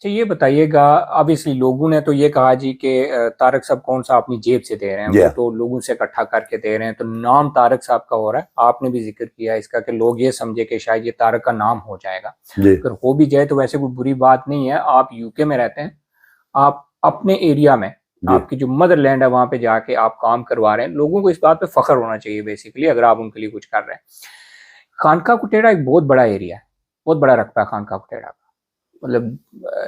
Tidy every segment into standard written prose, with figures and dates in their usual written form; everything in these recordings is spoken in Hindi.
अच्छा ये बताइएगा, ऑब्वियसली लोगों ने तो ये कहा जी कि तारक साहब कौन सा अपनी जेब से दे रहे हैं, जी वो तो लोगों से इकट्ठा करके दे रहे हैं, तो नाम तारक साहब का हो रहा है। आपने भी जिक्र किया इसका कि लोग ये समझे कि शायद ये तारक का नाम हो जाएगा। जी अगर हो भी जाए तो वैसे कोई बुरी बात नहीं है। आप यूके में रहते हैं, आप अपने एरिया में, जी। आपकी जो मदरलैंड है वहां पे जाके आप काम करवा रहे हैं, लोगों को इस बात पे फख्र होना चाहिए बेसिकली, अगर आप उनके लिए कुछ कर रहे हैं। खानका कुटेड़ा एक बहुत बड़ा एरिया है, बहुत बड़ा रकबा है खानका कुटेड़ा का। मतलब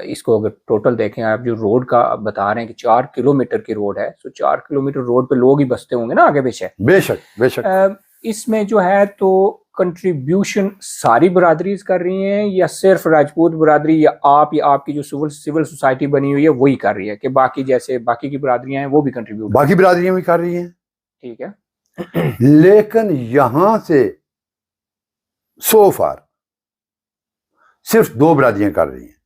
इसको अगर टोटल देखें आप, जो रोड का आप बता रहे हैं कि 4 किलोमीटर की रोड है, तो 4 किलोमीटर रोड पे लोग ही बसते होंगे ना आगे पीछे। बेशक बेशक। इसमें जो है तो कंट्रीब्यूशन सारी बरादरी कर रही हैं, या सिर्फ राजपूत बरादरी, या आपकी जो सिविल सोसाइटी बनी हुई है वही कर रही है, कि बाकी जैसे बाकी की बरादरियां हैं वो भी कंट्रीब्यूट बाकी बिरादरियां भी कर रही हैं, ठीक है। लेकिन यहां से सो फार सिर्फ 2 बिरादरियां कर रही हैं।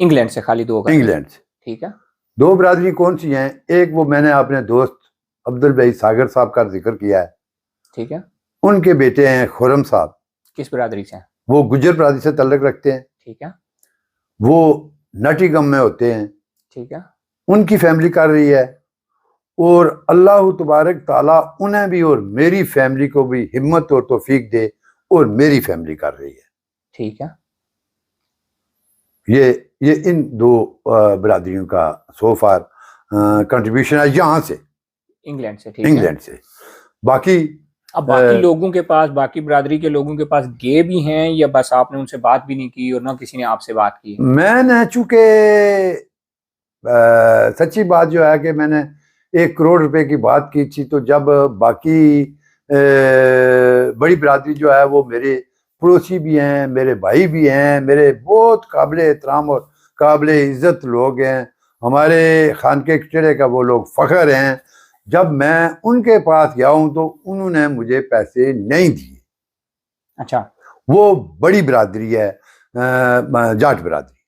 इंग्लैंड से खाली 2 कर रही हैं, इंग्लैंड से ठीक है। 2 बिरादरी कौन सी हैं? एक वो मैंने अपने दोस्त अब्दुल भाई सागर साहब का जिक्र किया है, ठीक है। उनके बेटे हैं खुरम साहब, किस बरादरी से हैं? वो गुज्जर बिरादरी से तल्लुक रखते हैं, ठीक है। वो नटीगम में होते हैं, ठीक है। उनकी फैमिली कर रही है। और अल्लाह तबारक ताला उन्हें भी और मेरी फैमिली को भी हिम्मत और तौफीक दे, और मेरी फैमिली कर रही है। ठीक है। ये इन 2 बिरादरियों का सो फार कंट्रीब्यूशन है यहाँ से, इंग्लैंड से, ठीक है। इंग्लैंड से। बाकी अब बाकी लोगों के पास, बाकी बरादरी के लोगों के पास गे भी हैं, या बस आपने उनसे बात भी नहीं की और ना किसी ने आपसे बात की? मैंने चूंकि सच्ची बात जो है कि मैंने 1 करोड़ रुपए की बात की थी, तो जब बाकी बड़ी बिरादरी जो है वो मेरे पड़ोसी भी हैं, मेरे भाई भी हैं, मेरे बहुत काबिल एहतराम और काबिल इज़्ज़त लोग हैं, हमारे खानके कुटेड़े का वो लोग फ़ख्र हैं। जब मैं उनके पास गया हूँ तो उन्होंने मुझे पैसे नहीं दिए। अच्छा। वो बड़ी बिरादरी है, जाट बिरादरी,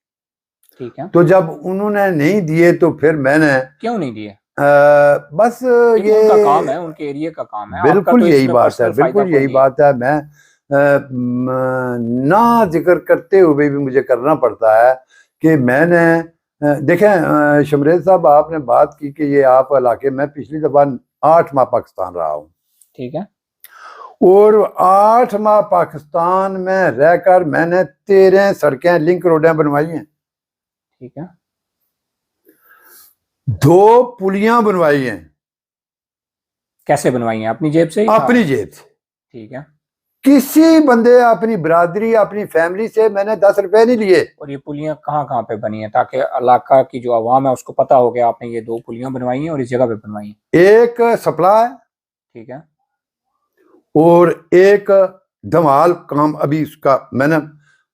ठीक है। तो जब उन्होंने नहीं दिए तो फिर मैंने क्यों नहीं दिए? बस ये ये उनका काम है, उनके एरिया का काम है, आपका बिल्कुल तो यही इसमें बात है, पर्सनल फायदा बिल्कुल कोई यही नहीं है। बात है। मैं ना जिक्र करते हुए भी मुझे करना पड़ता है कि मैंने देखें शमरेज साहब, आपने बात की कि ये आप इलाके में पिछली दफा 8 माह पाकिस्तान रहा हूँ, ठीक है। और 8 माह पाकिस्तान में रहकर मैंने 13 सड़कें लिंक रोडें बनवाई हैं, ठीक है। 2 पुलियां बनवाई हैं। कैसे बनवाई हैं? अपनी जेब से ही? अपनी जेब से, ठीक है। किसी बंदे, अपनी बिरादरी, अपनी फैमिली से मैंने 10 रुपए नहीं लिए। और ये पुलियां कहाँ कहाँ पे बनी हैं, ताकि इलाका की जो आवाम है उसको पता हो गया आपने ये 2 पुलियां बनवाई हैं और इस जगह पे बनवाई हैं? एक सपला है, ठीक है। और एक धमाल काम। अभी उसका मैंने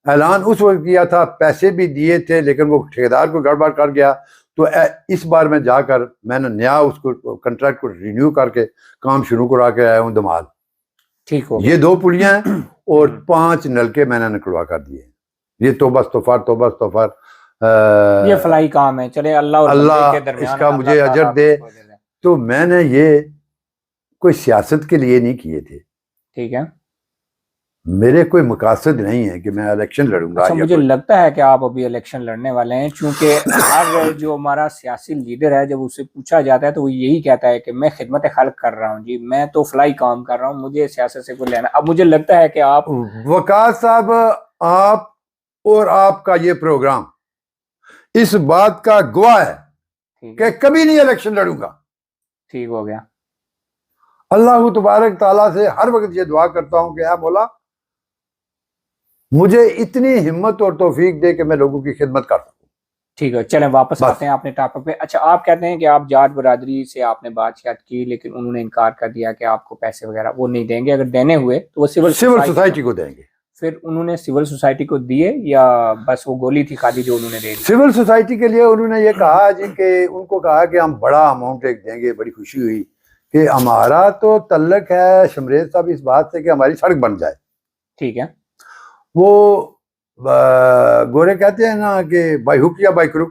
ऐलान उस वक्त किया था, पैसे भी दिए थे, लेकिन वो ठेकेदार को गड़बड़ कर गया, तो इस बार मैं जाकर मैंने नया उसको कॉन्ट्रैक्ट को रिन्यू करके काम शुरू करा के आया हूँ धमाल। ठीक हो ये 2 पुलियां हैं और 5 नलके मैंने निकलवा कर दिए। ये तोबा इस्तग़फ़ार ये फलाई काम है, चले अल्लाह और अल्लाह बंदे के दरमियान इसका है, मुझे अल्लाह अजर ताला दे। खुश हो जाए। तो मैंने ये कोई सियासत के लिए नहीं किए थे, ठीक है। मेरे कोई मकासद नहीं है कि मैं इलेक्शन लड़ूंगा। अच्छा, मुझे लगता है कि आप अभी इलेक्शन लड़ने वाले हैं, क्योंकि हर जो हमारा सियासी लीडर है जब उससे पूछा जाता है तो वो यही कहता है कि मैं खिदमत खल्क कर रहा हूँ जी, मैं तो फलाई काम कर रहा हूँ, मुझे सियासत से कोई लेना। अब मुझे लगता है कि आप वकास साहब, आप और आपका ये प्रोग्राम इस बात का गवाह है कि कभी नहीं इलेक्शन लड़ूंगा। ठीक हो गया। अल्लाह तबारक ताला से हर वक्त ये दुआ करता हूँ कि या मौला मुझे इतनी हिम्मत और तौफीक दे कि मैं लोगों की खिदमत कर सकूं। ठीक है, चलें वापस आते हैं अपने टॉपिक पे। अच्छा, आप कहते हैं कि आप जाट बरादरी से आपने बातचीत की, लेकिन उन्होंने इनकार कर दिया कि आपको पैसे वगैरह वो नहीं देंगे, अगर देने हुए तो वो सिविल सोसाइटी को देंगे। फिर उन्होंने सिविल सोसाइटी को दिए, या बस वो गोली थी खाली जो उन्होंने दे दी? सिविल सोसाइटी के लिए उन्होंने ये कहा जी कि उनको कहा कि हम बड़ा अमाउंट एक देंगे। बड़ी खुशी हुई कि हमारा तो तल्लक है शमरेज साहब इस बात से कि हमारी सड़क बन जाए। ठीक है। वो गोरे कहते हैं ना कि बाई हुक या बाई क्रुक।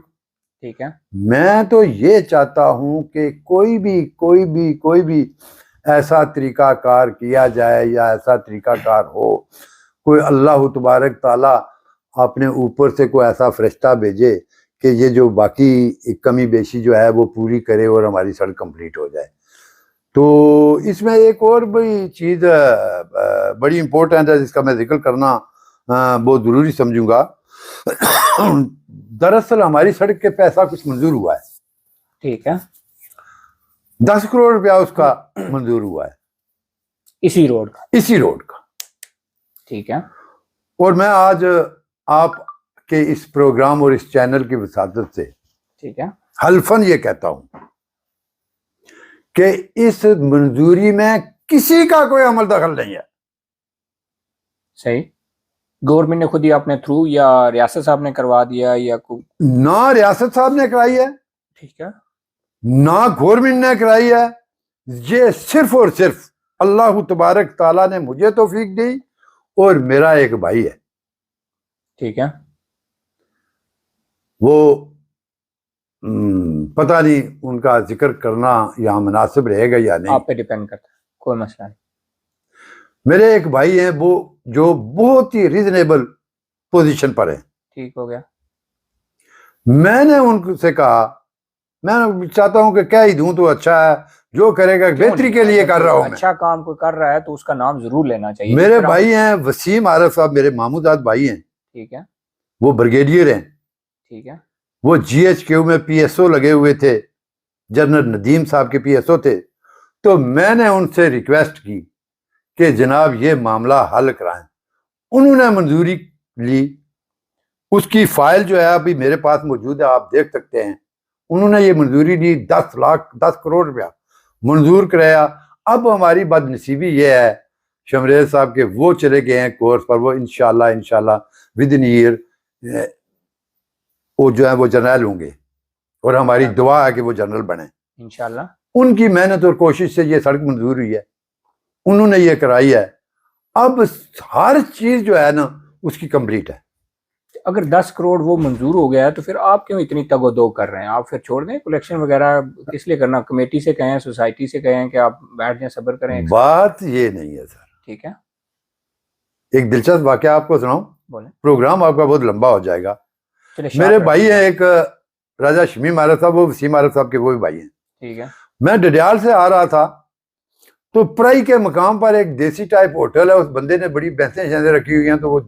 ठीक है। मैं तो ये चाहता हूं कि कोई भी ऐसा तरीकाकार किया जाए या ऐसा तरीकाकार हो, कोई अल्लाह तबारक ताला अपने ऊपर से कोई ऐसा फरिश्ता भेजे कि ये जो बाकी कमी बेशी जो है वो पूरी करे और हमारी सड़क कंप्लीट हो जाए। तो इसमें एक और बड़ी चीज़ बड़ी इम्पोर्टेंट है जिसका मैं जिक्र करना बहुत ज़रूरी समझूंगा। दरअसल हमारी सड़क के पैसा कुछ मंजूर हुआ है, ठीक है, 10 करोड़ रुपया उसका मंजूर हुआ है, इसी रोड का। इसी रोड का। ठीक है, और मैं आज आपके इस प्रोग्राम और इस चैनल की वसादत से ठीक है, हल्फन ये कहता हूं कि इस मंजूरी में किसी का कोई अमल दखल नहीं है। सही। गवर्नमेंट ने खुद ही अपने थ्रू या रियासत साहब ने करवा दिया या ना रियासत साहब ने कराई है, ठीक है, ना गवर्नमेंट ने कराई है। ये सिर्फ और सिर्फ अल्लाह तबारक ताला ने मुझे तौफीक दी और मेरा एक भाई है, ठीक है, वो पता नहीं उनका जिक्र करना यहाँ मुनासिब रहेगा या नहीं, आप पे डिपेंड करता है, कोई मसला नहीं। मेरे एक भाई हैं वो जो बहुत ही रीजनेबल पोजीशन पर है। ठीक हो गया। मैंने उनसे कहा, मैं चाहता हूं कि कह ही दूं तो अच्छा है, जो करेगा बेहतरी के लिए कर रहा हूं। अच्छा काम कोई कर रहा है तो उसका नाम जरूर लेना चाहिए। मेरे भाई हैं वसीम आरिफ साहब, मेरे मामूदाद भाई हैं, ठीक है, वो ब्रिगेडियर हैं, ठीक है, वो GHQ में PSO लगे हुए थे, जनरल नदीम साहब के PSO थे। तो मैंने उनसे रिक्वेस्ट की कि जनाब ये मामला हल कराएं। उन्होंने मंजूरी ली, उसकी फाइल जो है अभी मेरे पास मौजूद है, आप देख सकते हैं। उन्होंने ये मंजूरी दी, 10 करोड़ रुपया मंजूर कराया। अब हमारी बदनसीबी ये है शमरेज साहब के वो चले गए हैं कोर्स पर, वो इंशाल्लाह विद इन ईयर वो जो है वो जनरल होंगे और हमारी दुआ है कि वो जनरल बने इंशाल्लाह। उनकी मेहनत और कोशिश से ये सड़क मंजूर हुई है, उन्होंने ये कराई है। अब हर चीज जो है ना उसकी कंप्लीट है। अगर 10 करोड़ वो मंजूर हो गया है तो फिर आप क्यों इतनी तगोदो कर रहे हैं? आप फिर छोड़ दें कलेक्शन वगैरह, किस लिए करना? कमेटी से कहें, सोसाइटी से कहें कि आप बैठ जाएं, सब्र करें। बात ये नहीं है सर। ठीक है, एक दिलचस्प वाकया आपको सुनाऊं, बोले। प्रोग्राम आपका बहुत लंबा हो जाएगा। मेरे भाई हैं एक राजा शमीम आरिफ साहब, वो वसीम आरिफ साहब के वो भी भाई हैं। ठीक है, मैं डडियाल से आ रहा था तो प्राई के मकाम पर एक देसी टाइप होटल है, उस बंदे ने बड़ी भैंसें शैंसें रखी हुई हैं, तो वो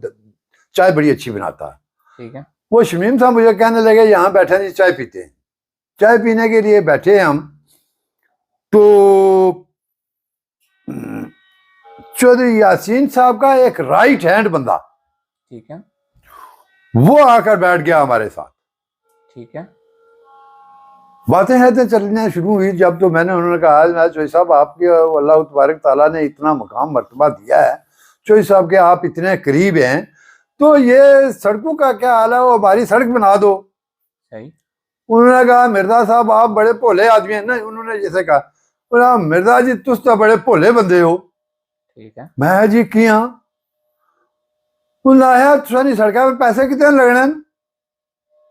चाय बड़ी अच्छी बनाता है। ठीक है, वो शमीम साहब मुझे कहने लगे यहाँ बैठे नहीं चाय पीते हैं। चाय पीने के लिए बैठे हम, तो चौधरी यासीन साहब का एक राइट हैंड बंदा, ठीक है, वो आकर बैठ गया हमारे साथ। ठीक है, बातें हैं तो चलना शुरू हुई। जब तो मैंने उन्होंने कहा चौधरी साहब आपके अल्लाह तबारक ताला ने इतना मकाम मर्तबा दिया है, चौधरी साहब के आप इतने करीब हैं, तो ये सड़कों का क्या हाल है, वो हमारी सड़क बना दो। सही। उन्होंने कहा मिर्जा साहब आप बड़े भोले आदमी हैं ना, उन्होंने जैसे कहा मिर्जा जी तुस तो बड़े भोले बंदे हो। ठीक है, मैं जी किया तुसानी सड़क में पैसे कितने लगने?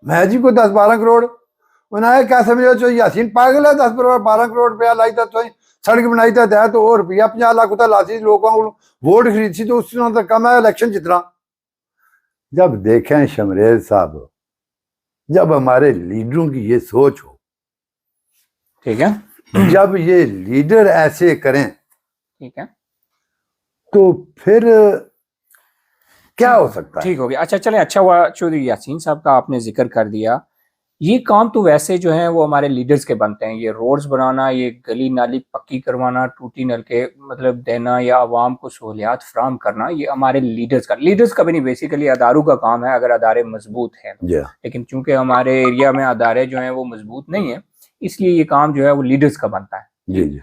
मैं जी को 10-12 करोड़। उन्हें क्या समझो चो यासीन पागल है, 10-12 करोड़ रुपया लाई था तो सड़क बनाई था तो और रुपया 50 लाख होता लासी लोगों को वोट खरीद सी तो उससे तक कम है इलेक्शन जितना। जब देखें शमरेज साहब, जब हमारे लीडरों की ये सोच हो, ठीक है, जब ये लीडर ऐसे करें, ठीक है, तो फिर क्या हो सकता है? ठीक हो गया। अच्छा चले, अच्छा हुआ चौधरी यासीन साहब का आपने जिक्र कर दिया। ये काम तो वैसे जो है वो हमारे लीडर्स के बनते हैं। ये रोड्स बनाना, ये गली नाली पक्की करवाना, टूटी नलके मतलब देना या आवाम को सहूलियात फराम करना, ये हमारे लीडर्स का भी नहीं, बेसिकली अदारों का काम है अगर अदारे मजबूत हैं। लेकिन चूंकि हमारे एरिया में अदारे जो हैं वो मजबूत नहीं है, इसलिए ये काम जो है वो लीडर्स का बनता है। जी।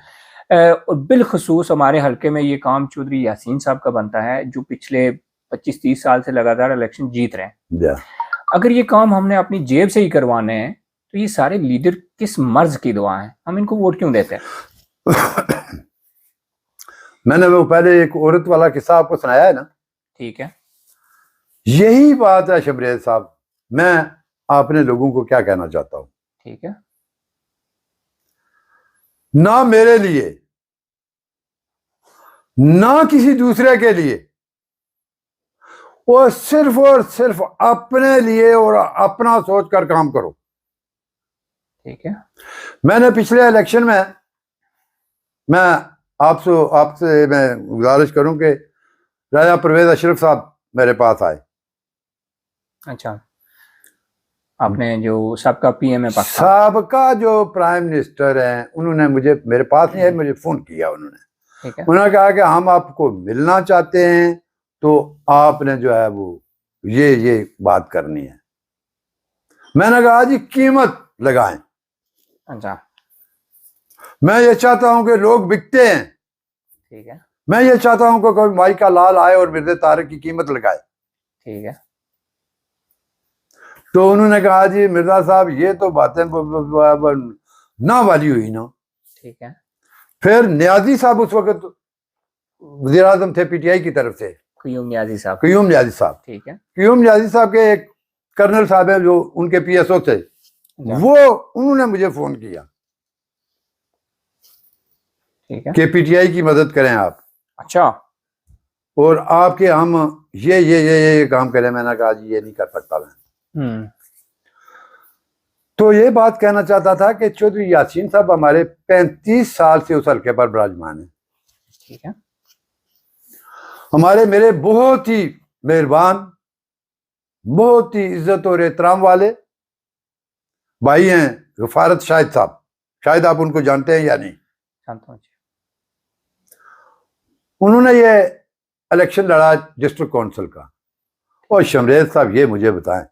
और बिलखसूस हमारे हल्के में ये काम चौधरी यासीन साहब का बनता है, जो पिछले 25-30 साल से लगातार इलेक्शन जीत रहे हैं। अगर ये काम हमने अपनी जेब से ही करवाने हैं तो ये सारे लीडर किस मर्ज की दुआ है, हम इनको वोट क्यों देते हैं? मैंने वो पहले एक औरत वाला किस्सा आपको सुनाया है ना। ठीक है, यही बात है शमरेज साहब, मैं आपने लोगों को क्या कहना चाहता हूं। ठीक है, ना मेरे लिए ना किसी दूसरे के लिए वो सिर्फ और सिर्फ अपने लिए और अपना सोच कर काम करो। ठीक है। मैंने पिछले इलेक्शन में, मैं आपसे मैं गुजारिश करूं कि राजा परवेज अशरफ साहब मेरे पास आए। अच्छा, आपने जो सबका पीएम है पाकिस्तान, सबका जो प्राइम मिनिस्टर हैं, उन्होंने मुझे, मेरे पास नहीं है, मुझे फोन किया उन्होंने। ठीक है। उन्होंने कहा कि हम आपको मिलना चाहते हैं, तो आपने जो है वो ये बात करनी है। मैंने कहा जी कीमत लगाएं। अच्छा, मैं ये चाहता हूं कि लोग बिकते हैं। ठीक है। मैं ये चाहता हूं कि कोई भाई का लाल आए और मिर्ज़ा तारिक की कीमत लगाए। ठीक है। तो उन्होंने कहा जी मिर्जा साहब ये तो बातें ना वाली हुई ना। ठीक है। फिर न्याजी साहब उस वक्त वज़ीर आज़म थे पीटीआई की तरफ से, क्यूम न्याजी साहब। क्यूम न्याजी साहब। ठीक है। क्यूम न्याजी साहब के एक कर्नल साहब है जो उनके पीएसओ थे, वो उन्होंने मुझे फोन किया ठीक है। कि पीटीआई की मदद करें आप, अच्छा, और आपके हम ये काम करें। मैंने कहा जी ये नहीं कर सकता मैं। तो ये बात कहना चाहता था कि चौधरी यासीन साहब हमारे 35 साल से उस हल्के पर विराजमान है। ठीक है। हमारे मेरे बहुत ही मेहरबान, बहुत ही इज्जत और एहतराम वाले भाई हैं गफारत शाहिद साहब। शायद आप उनको जानते हैं या नहीं। जानता हूँ। उन्होंने ये इलेक्शन लड़ा डिस्ट्रिक्ट काउंसिल का। और शमरेज साहब ये मुझे बताएं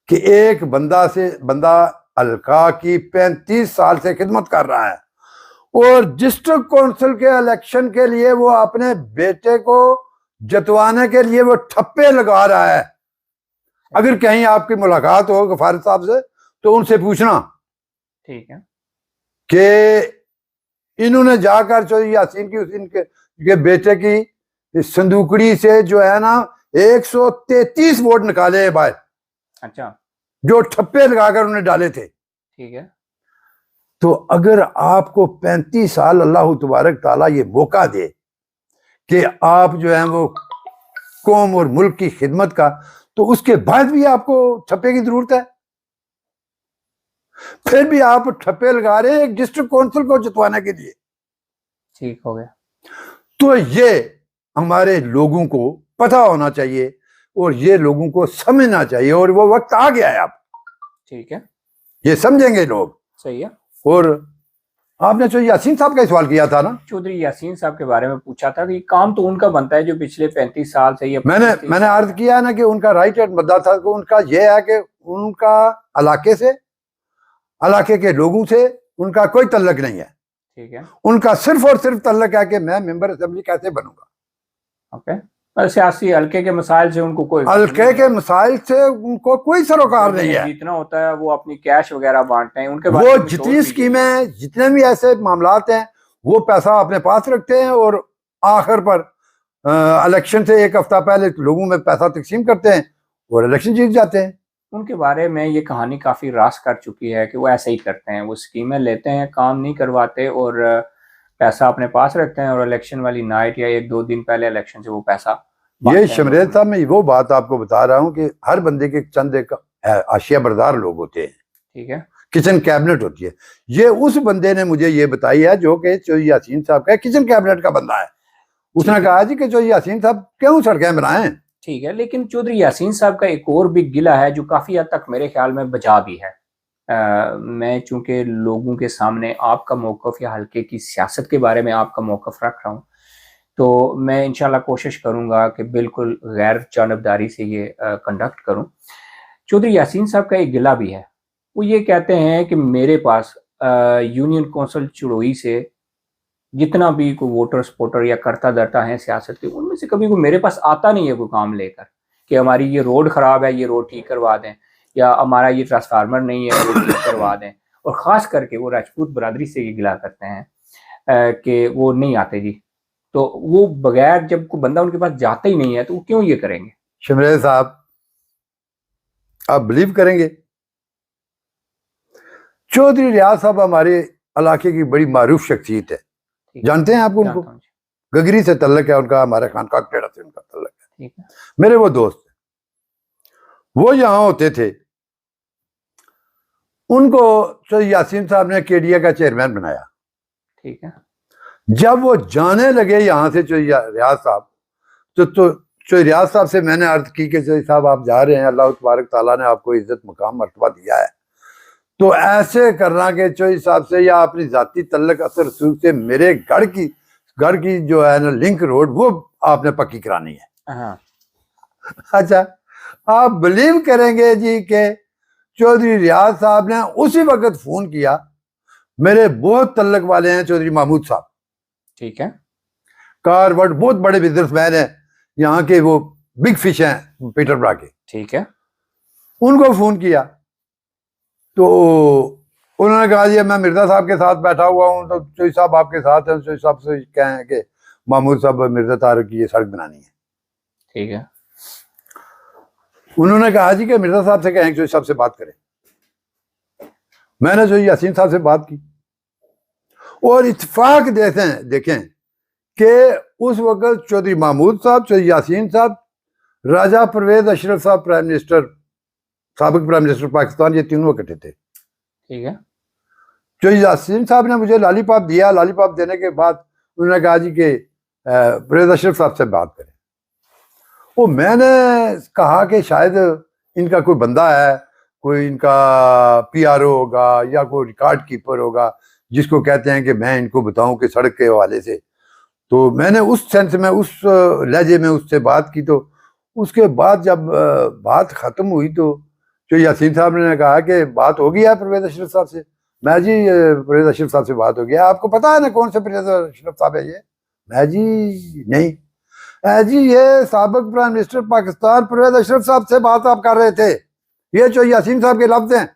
कि एक बंदा हल्का की 35 साल से खिदमत कर रहा है, और डिस्ट्रिक्ट काउंसिल के इलेक्शन के लिए वो अपने बेटे को जतवाने के लिए वो ठप्पे लगा रहा है। अगर कहीं आपकी मुलाकात हो गफारत साहब से तो उनसे पूछना। ठीक है। कि इन्होंने जाकर चौधरी यासीन की इनके बेटे की संदूकड़ी से जो है ना 133 वोट निकाले भाई। अच्छा, जो ठप्पे लगाकर उन्हें डाले थे। ठीक है। तो अगर आपको 35 साल अल्लाह तबारक ताला ये मौका दे कि आप जो है वो कौम और मुल्क की खिदमत का, तो उसके बाद भी आपको ठप्पे की जरूरत है। फिर भी आप ठप्पे लगा रहे हैं एक डिस्ट्रिक्ट काउंसिल को जितवाने के लिए। ठीक हो गया। तो ये हमारे लोगों को पता होना चाहिए और ये लोगों को समझना चाहिए, और वो वक्त आ गया है अब। ठीक है, ये समझेंगे लोग। सही है। और आपने जो यासीन साहब का सवाल किया था ना, चौधरी यासीन साहब के बारे में पूछा था कि काम तो उनका बनता है जो पिछले 35 साल से ये मैंने अर्ज किया ना कि उनका राइट एंड मुद्दा था कि उनका यह है कि उनका इलाके के लोगों से उनका कोई तल्लक नहीं है। ठीक है। उनका सिर्फ और सिर्फ तल्लक है कि मैं मेंबर असेंबली कैसे बनूंगा। ओके। पर सियासी हल्के के मसाइल से उनको कोई हल्के के मसाइल से उनको कोई सरोकार नहीं है। जितना होता है वो अपनी कैश वगैरह बांटते हैं उनके वो जितनी स्कीमें, जितने भी ऐसे मामलात हैं, वो पैसा अपने पास रखते हैं और आखिर पर इलेक्शन से एक हफ्ता पहले लोगों में पैसा तकसीम करते हैं और इलेक्शन जीत जाते हैं। उनके बारे में ये कहानी काफी रास कर चुकी है कि वो ऐसे ही करते हैं, वो स्कीमें लेते हैं, काम नहीं करवाते और पैसा अपने पास रखते हैं और इलेक्शन वाली नाइट या 1-2 दिन पहले इलेक्शन से वो पैसा। ये शमरेज साहब, मैं वो बात आपको बता रहा हूँ कि हर बंदे के चंद एक आशिया बरदार लोग होते हैं। ठीक है। किचन कैबिनेट होती है। ये उस बंदे ने मुझे ये बताई है जो कि चौधरी यासीन साहब का किचन कैबिनेट का बंदा है। उसने कहा जी कि चौधरी यासीन साहब क्यों सड़कें बनाएं। ठीक है, लेकिन चौधरी यासीन साहब का एक और भी गिला है जो काफी हद तक मेरे ख्याल में बजा भी है। मैं चूंकि लोगों के सामने आपका मौकफ या हल्के की सियासत के बारे में आपका मौकफ रख रहा हूँ, तो मैं इंशाल्लाह कोशिश करूंगा कि बिल्कुल गैर जानबदारी से ये कंडक्ट करूं। चौधरी यासीन साहब का एक गिला भी है। वो ये कहते हैं कि मेरे पास यूनियन कौंसिल चुड़ोई से जितना भी कोई वोटर सपोर्टर या करता धरता है सियासत के, उनमें से कभी कोई मेरे पास आता नहीं है कोई काम लेकर कि हमारी ये रोड ख़राब है, ये रोड ठीक करवा दें, या हमारा ये ट्रांसफार्मर नहीं है, वो ठीक करवा दें। और ख़ास करके वो राजपूत बरादरी से ये गिला करते हैं कि वो नहीं आते जी। तो वो बगैर, जब कोई बंदा उनके पास जाता ही नहीं है तो वो क्यों ये करेंगे? शमरेज साहब, आप बिलीव करेंगे, चौधरी रियाज साहब हमारे इलाके की बड़ी मारूफ शख्सियत है। जानते हैं आपको उनको? गगरी से तल्लक है उनका, हमारे खानका टेढ़ा से उनका तल्लक है। ठीक है। मेरे वो दोस्त, वो यहाँ होते थे, उनको सैयद यासीन साहब ने केडिया का चेयरमैन बनाया। ठीक है। जब वो जाने लगे यहाँ से रियाज साहब, तो रियाज साहब से मैंने अर्ज की कि सैयद साहब आप जा रहे हैं, अल्लाह तबारक ताला ने आपको इज्जत मकाम मर्तबा दिया है, तो ऐसे करना कि चौधरी साहब से या अपनी जाती तल्लक असर रसूख से मेरे घर की जो है ना लिंक रोड, वो आपने पक्की करानी है। हाँ। अच्छा, आप बिलीव करेंगे जी के चौधरी रियाज साहब ने उसी वक्त फोन किया, मेरे बहुत तल्लक वाले हैं चौधरी महमूद साहब, ठीक है। कारवर्ड, बहुत बड़े बिजनेसमैन हैं यहाँ के, वो बिग फिश हैं पीटरबरा के। ठीक है। उनको फोन किया तो उन्होंने कहा जी मैं मिर्जा साहब के साथ बैठा हुआ हूँ, तो चौधरी साहब आपके साथ हैं, चौधरी साहब से कहें कि महमूद साहब मिर्जा तारक की ये सड़क बनानी है। ठीक है। उन्होंने कहा जी कि मिर्जा साहब से कहें चौधरी साहब से बात करें। मैंने चौधरी यासीन साहब से बात की और इत्तेफाक देखें कि उस वक्त चौधरी महमूद साहब, चौधरी यासीन साहब, राजा परवेज अशरफ साहब प्राइम मिनिस्टर, साबिक प्राइम मिनिस्टर पाकिस्तान, ये तीनों इकट्ठे थे। ठीक है। चौधरी यासीन साहब ने मुझे लॉलीपॉप दिया। लॉलीपॉप देने के बाद उन्होंने कहा जी कि परवेज अशरफ साहब से बात करें। वो मैंने कहा कि शायद इनका कोई बंदा है, कोई इनका PRO होगा या कोई रिकॉर्ड कीपर होगा, जिसको कहते हैं कि मैं इनको बताऊं कि सड़क के हवाले से। तो मैंने उस सेंस में, उस लहजे में उससे बात की। तो उसके बाद जब बात ख़त्म हुई तो जो यासीन साहब ने कहा कि बात हो गई है परवेज अशरफ साहब से। मैं जी परवेज अशरफ साहब से बात हो गया, आपको पता है ना कौन से परवेज अशरफ साहब है ये? मैं जी नहीं। जी ये साबिक प्राइम मिनिस्टर पाकिस्तान परवेज अशरफ साहब से बात आप कर रहे थे, ये जो यासीन साहब के लफ्ज हैं।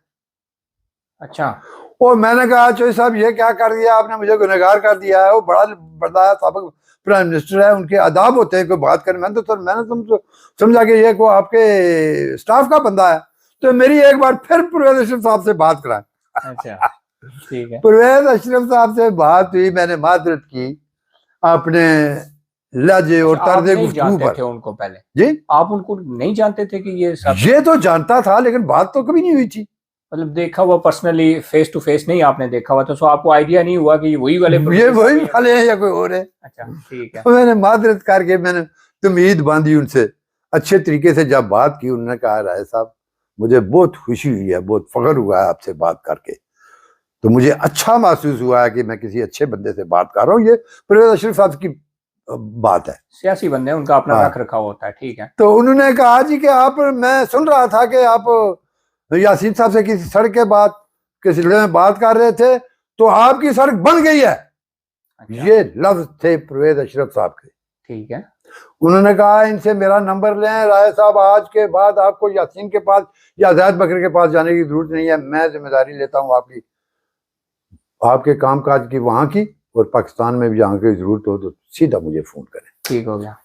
अच्छा। और मैंने कहा चौधरी साहब ये क्या कर दिया आपने, मुझे गुनहगार कर दिया है, वो बड़ा साबिक प्राइम मिनिस्टर है, उनके आदाब होते हैं कोई बात करें। मैंने तो समझा कि ये को आपके स्टाफ का बंदा है, तो मेरी एक बार फिर परवेज अशरफ साहब से बात कराएं। अच्छा। ठीक है। परवेज अशरफ साहब से बात हुई, मैंने माजरत की अपने लहजे और अच्छा, आप तर्ज नहीं गुफ्तगू जानते पर। थे उनको पहले? जी, आप उनको नहीं जानते थे कि ये सब? ये तो जानता था लेकिन बात तो कभी नहीं हुई थी। मतलब देखा हुआ पर्सनली, फेस टू फेस नहीं आपने देखा हुआ, तो सो आपको आइडिया नहीं हुआ कि ये वही वाले ये वही वाले हैं या कोई और है। अच्छा, ठीक है। तो मैंने माजरत करके मैंने तमीद बांधी उनसे, अच्छे तरीके से जब बात की, उन्होंने कहा राय साहब मुझे बहुत खुशी हुई है, बहुत फख्र हुआ है आपसे बात करके, तो मुझे अच्छा महसूस हुआ है कि मैं किसी अच्छे बंदे से बात कर रहा हूँ। ये परवेज अशरफ साहब की बात है, सियासी बंदे हैं, उनका अपना हाँ। रख रखाव होता है। ठीक है। तो उन्होंने कहा जी कि आप, मैं सुन रहा था कि आप यासीन साहब से किसी सड़क के बात के सिलसिले में बात कर रहे थे, तो आपकी सड़क बन गई है। अच्छा। ये लफ्ज थे परवेज अशरफ साहब के। ठीक है। उन्होंने कहा इनसे मेरा नंबर लें, राय साहब आज के बाद आपको यासीन के पास या ज़ैद बकर के पास जाने की जरूरत नहीं है, मैं जिम्मेदारी लेता हूँ आपकी, आपके कामकाज की वहां की, और पाकिस्तान में भी जहाँ की जरूरत हो तो सीधा मुझे फोन करें। ठीक हो गया।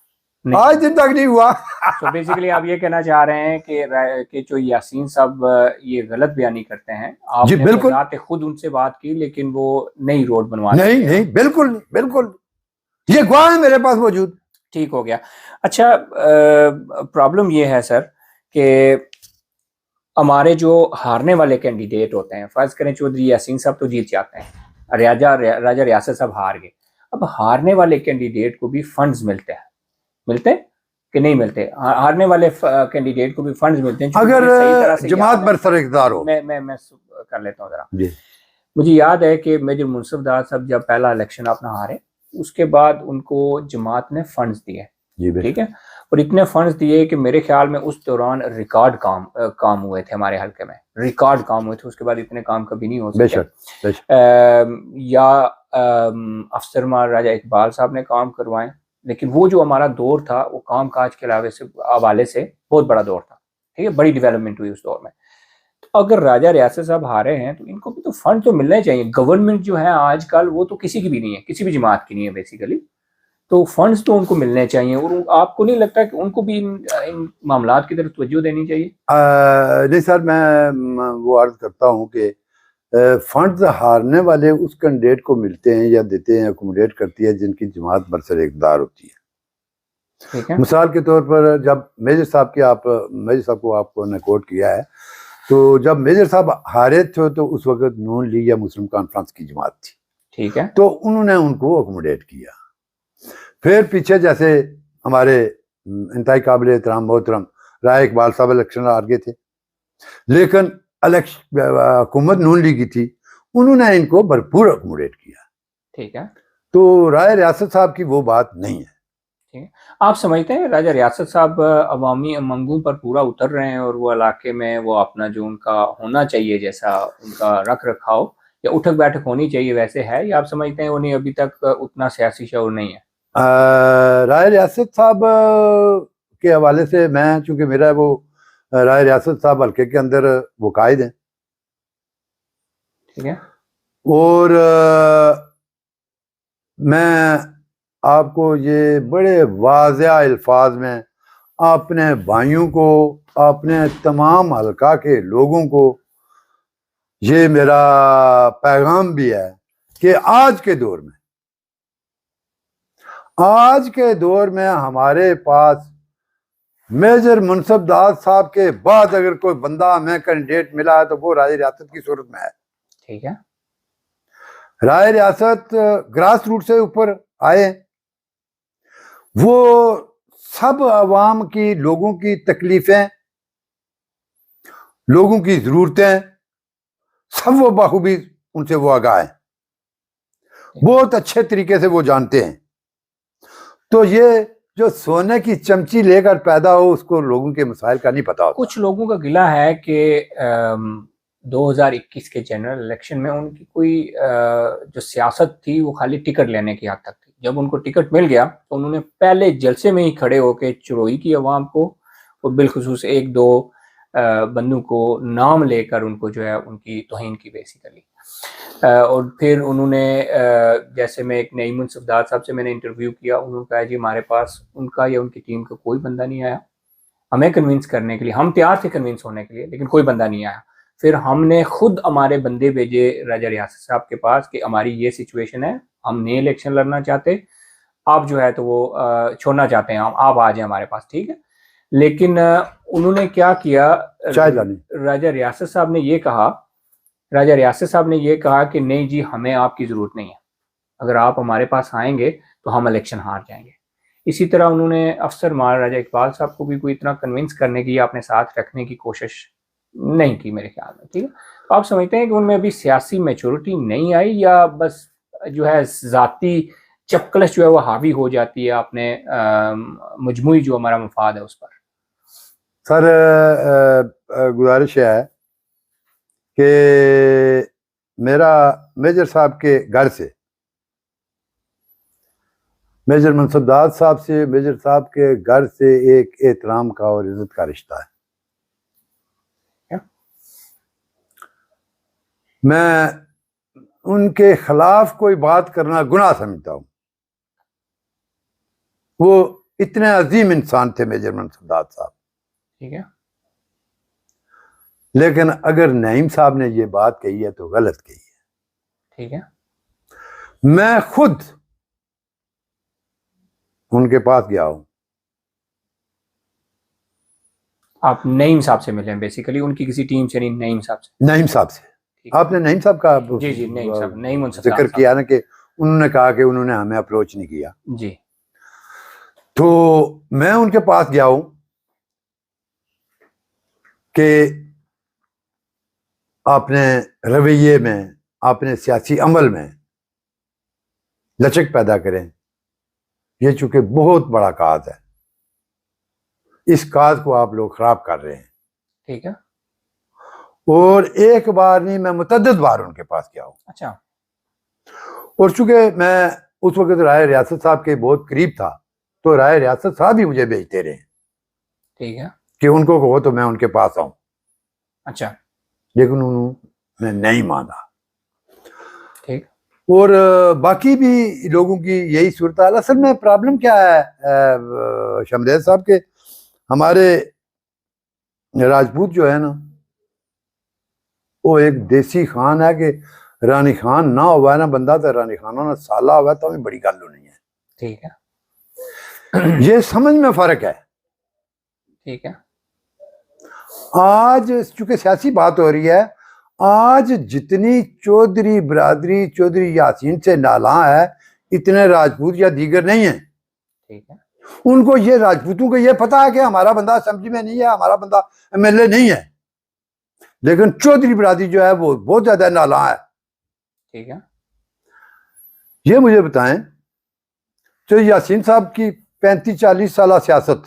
आज दिन तक नहीं हुआ। तो बेसिकली आप ये कहना चाह रहे हैं कि जो यासीन साहब ये गलत बयानी करते हैं, जी आपने बिल्कुल बजाते खुद उनसे बात की, लेकिन वो नई रोड बनवा नहीं, नहीं, बिल्कुल नहीं, बिल्कुल, ये गवाह है मेरे पास मौजूद। ठीक हो गया। अच्छा, प्रॉब्लम ये है सर कि हमारे जो हारने वाले कैंडिडेट होते हैं, फर्ज करें चौधरी यासीन साहब तो जीत जाते हैं, राजा रियासत साहब हार गए, अब हारने वाले कैंडिडेट को भी फंड्स मिलते कि नहीं मिलते? हारने वाले कैंडिडेट को भी फंड्स मिलते हैं। अगर सही तरह से जमात बरसर इक़्तिदार हो। मैं कर लेता हूँ जरा। मुझे याद है कि मेजर मुनसिफ दार साहब जब पहला इलेक्शन अपना हारे, उसके बाद उनको जमात ने फंड्स दिए, ठीक है, और इतने फंड्स दिए कि मेरे ख्याल में उस दौरान रिकॉर्ड काम हुए थे हमारे हल्के में, रिकॉर्ड काम हुए थे। उसके बाद इतने काम कभी नहीं हो सके। या अफसर मार राजा इकबाल साहब ने काम करवाए, लेकिन वो जो हमारा दौर था वो काम काज के हवाले से बहुत बड़ा दौर था, ठीक है, बड़ी डेवलपमेंट हुई उस दौर में। तो अगर राजा रियासत साहब हारे हैं तो इनको भी तो फंड तो मिलने चाहिए। गवर्नमेंट जो है आजकल वो तो किसी की भी नहीं है, किसी भी जमात की नहीं है बेसिकली, तो फंड्स तो उनको मिलने चाहिए। और आपको नहीं लगता कि उनको भी इन मामलात की तरफ तवज्जो देनी चाहिए? नहीं सर, मैं वो अर्ज करता हूँ कि फंड्स हारने वाले उस कैंडिडेट को मिलते हैं या देते हैं, अकोमोडेट करती है जिनकी जमात बरसर इक़्तिदार होती है। ठीक है। मिसाल के तौर पर जब मेजर साहब को आपने कोट किया है, तो जब मेजर साहब हारे थे तो उस वक्त नून लीग या मुस्लिम कॉन्फ्रेंस की जमात थी, ठीक है। तो उन्होंने उनको अकोमोडेट किया। फिर पीछे जैसे हमारे इंतहाई काबिल एहतराम मोहतरम राय इकबाल साहब इलेक्शन हार गए थे, लेकिन हुकूमत नून लीग की थी, उन्होंने इनको भरपूर अकोमोडेट किया। ठीक है। तो राय रियासत साहब की वो बात नहीं है। ठीक है। आप समझते हैं राजा रियासत साहब अवामी मंगू पर पूरा उतर रहे हैं और वो इलाके में वो अपना जो उनका होना चाहिए जैसा उनका रख रखाव या उठक बैठक होनी चाहिए वैसे है, या आप समझते हैं उन्हें अभी तक उतना सियासी शऊर नहीं है? राय रियासत साहब के हवाले से मैं, चूंकि मेरा वो राय रियासत साहब हल्के के अंदर वो कायद हैं, ठीक है। और मैं आपको ये बड़े वाज़ेह अल्फाज में अपने भाइयों को, अपने तमाम हल्का के लोगों को ये मेरा पैगाम भी है कि आज के दौर में हमारे पास मेजर मुनसबदार साहब के बाद अगर कोई बंदा हमें कैंडिडेट मिला है तो वो राय रियासत की सूरत में है। ठीक है। राय रियासत ग्रास रूट से ऊपर आए, वो सब अवाम की, लोगों की तकलीफें, लोगों की जरूरतें सब वो बाखूबी उनसे वो आगाह है, बहुत अच्छे तरीके से वो जानते हैं। तो ये जो सोने की चमची लेकर पैदा हो, उसको लोगों के मसाइल का नहीं पता होता। कुछ लोगों का गिला है कि 2021 के जनरल इलेक्शन में उनकी कोई जो सियासत थी वो खाली टिकट लेने की हद तक थी। जब उनको टिकट मिल गया तो उन्होंने पहले जलसे में ही खड़े होकर चिड़ोई की अवाम को और बिलखुसूस एक दो बंदों को नाम लेकर उनको जो है उनकी तौहीन की बेसिकली। और फिर उन्होंने जैसे मैं एक नईमुन सफदार साहब से मैंने इंटरव्यू किया, उन्होंने कहा जी हमारे पास उनका या उनकी टीम का कोई बंदा नहीं आया हमें कन्विंस करने के लिए, हम तैयार थे कन्विंस होने के लिए लेकिन कोई बंदा नहीं आया। फिर हमने खुद हमारे बंदे भेजे राजा रियासत साहब के पास कि हमारी ये सिचुएशन है, हम नए इलेक्शन लड़ना चाहते, आप जो है तो वो छोड़ना चाहते हैं, हम आप आ जाए हमारे पास, ठीक है। लेकिन उन्होंने क्या किया, राजा रियासत साहब ने ये कहा कि नहीं जी हमें आपकी ज़रूरत नहीं है, अगर आप हमारे पास आएंगे तो हम इलेक्शन हार जाएंगे। इसी तरह उन्होंने अफसर महाराजा इकबाल साहब को भी कोई इतना कन्विंस करने की या अपने साथ रखने की कोशिश नहीं की मेरे ख्याल में, ठीक है। तो आप समझते हैं कि उनमें अभी सियासी मैच्योरिटी नहीं आई या बस जो है ज़ाती चपकलश जो है वो हावी हो जाती है अपने मजमूई जो हमारा मफाद है उस पर? सर गुजारिश है कि मेरा मेजर साहब के घर से, मेजर मुनसबदार साहब से, मेजर साहब के घर से एक एहतराम का और इज्जत का रिश्ता है। मैं उनके खिलाफ कोई बात करना गुनाह समझता हूँ। वो इतने अजीम इंसान थे मेजर मुनसबदार साहब, ठीक है। लेकिन अगर नईम साहब ने ये बात कही है तो गलत कही है। ठीक है। मैं खुद उनके पास गया हूं। आप नईम साहब से मिले हैं बेसिकली, उनकी किसी टीम से नहीं, नईम साहब से? नईम साहब से। आपने नईम साहब का जी जी नईम साहब, नईम जिक्र किया ना कि उन्होंने कहा कि उन्होंने हमें अप्रोच नहीं किया जी, तो मैं उनके पास गया हूं कि अपने रवैये में, अपने सियासी अमल में लचक पैदा करें। ये चूंकि बहुत बड़ा काज है, इस काज को आप लोग खराब कर रहे हैं। ठीक है। और एक बार नहीं, मैं मुतअद्दिद बार उनके पास गया हूं। अच्छा। और चूंकि मैं उस वक्त राय रियासत साहब के बहुत करीब था, तो राय रियासत साहब ही मुझे भेजते रहे, ठीक है, कि उनको कहो तो मैं उनके पास आऊं। अच्छा, लेकिन उन्होंने नहीं माना। ठीक। और बाकी भी लोगों की यही सूरत हाल। असल में प्रॉब्लम क्या है शमरेज साहब के, हमारे राजपूत जो है ना, वो एक देसी खान है कि रानी खान ना हुआ ना बंदा तो रानी खाना ना साला हुआ तो भी बड़ी गल होनी है। ठीक है। ये समझ में फर्क है। ठीक है। आज चूंकि सियासी बात हो रही है, आज जितनी चौधरी बरादरी चौधरी यासीन से नाला है, इतने राजपूत या दीगर नहीं है। ठीक है। उनको ये राजपूतों को ये पता है कि हमारा बंदा असेंबली में नहीं है, हमारा बंदा एमएलए नहीं है, लेकिन चौधरी बरादरी जो है वो बहुत ज्यादा नाला है। ठीक है। ये मुझे बताएं, तो यासीन साहब की 35-40 साल सियासत,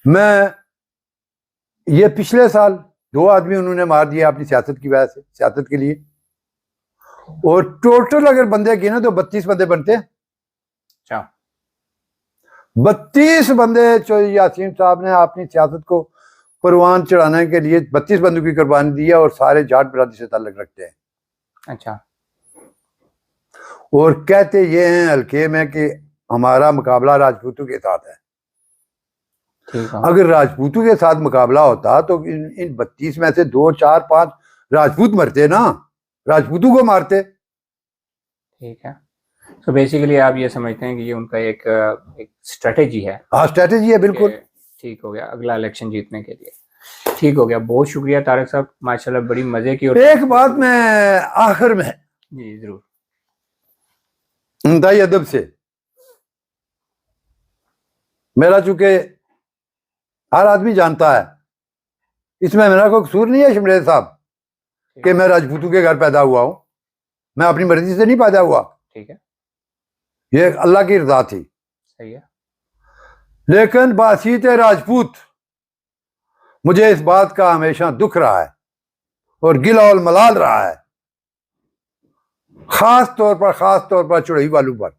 मैं ये पिछले साल 2 आदमी उन्होंने मार दिया अपनी सियासत की वजह से, सियासत के लिए, और टोटल अगर बंदे गिने तो 32 बंदे बनते हैं। अच्छा। 32 बंदे जो यासीन साहब ने अपनी सियासत को परवान चढ़ाने के लिए 32 बंदों की कुर्बानी दी है, और सारे जाट बरादरी से ताल्लुक रखते हैं। अच्छा। और कहते ये हैं हल्के में कि हमारा मुकाबला राजपूतों के साथ है। ठीक है। अगर राजपूतों के साथ मुकाबला होता तो इन 32 में से 2, 4, 5 राजपूत मरते ना, राजपूतों को मारते। ठीक है। तो बेसिकली आप ये समझते हैं कि ये उनका एक स्ट्रेटेजी है। हाँ, स्ट्रेटेजी है, बिल्कुल। ठीक हो गया, अगला इलेक्शन जीतने के लिए। ठीक हो गया, बहुत शुक्रिया तारिक साहब, माशाल्लाह बड़ी मजे की। और एक बात मैं आखिर में जी जरूर, इंतहाई अदब से, मेरा चूंकि हर आदमी जानता है, इसमें मेरा कोई कसूर नहीं है शमरेद साहब कि मैं राजपूतों के घर पैदा हुआ हूं, मैं अपनी मर्जी से नहीं पैदा हुआ। ठीक है। ये अल्लाह की रजा थी। सही है। लेकिन बासीत राजपूत मुझे इस बात का हमेशा दुख रहा है और गिला और मलाल रहा है, खास तौर पर चुड़ई वालों पर,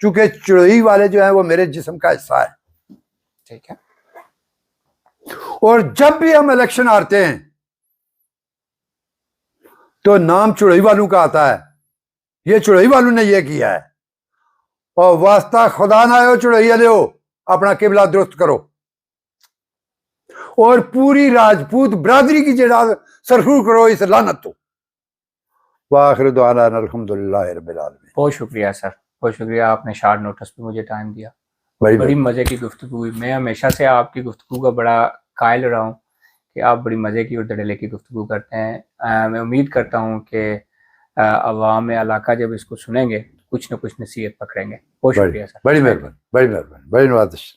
चूंकि चुड़ई वाले जो हैं वो मेरे जिस्म का हिस्सा है। ठीक है। और जब भी हम इलेक्शन हारते हैं तो नाम चुड़ई वालों का आता है, ये चुड़ई वालों ने ये किया है, और वास्ता खुदा ना हो चुड़ई वाले हो, अपना किबला दुरुस्त करो, और पूरी राजपूत बरादरी की जड़ा सरफूर करो इस लानत को। वाखिर दुआना अल्हम्दुलिल्लाह रब्बिल आलमीन। बहुत शुक्रिया सर, बहुत शुक्रिया, आपने शार्ट नोटिस पे मुझे टाइम दिया। बड़ी बड़ी मजे की गुफ्तगू हुई। मैं हमेशा से आपकी गुफ्तगू का बड़ा कायल रहा हूँ कि आप बड़ी मजे की और धड़ल्ले की गुफ्तगू करते हैं। मैं उम्मीद करता हूँ कि अवाम इलाका जब इसको सुनेंगे तो कुछ न कुछ नसीहत पकड़ेंगे। बहुत शुक्रिया सर। बड़ी मेहरबानी, बड़ी मेहरबानी, बड़ी नवाज़िश।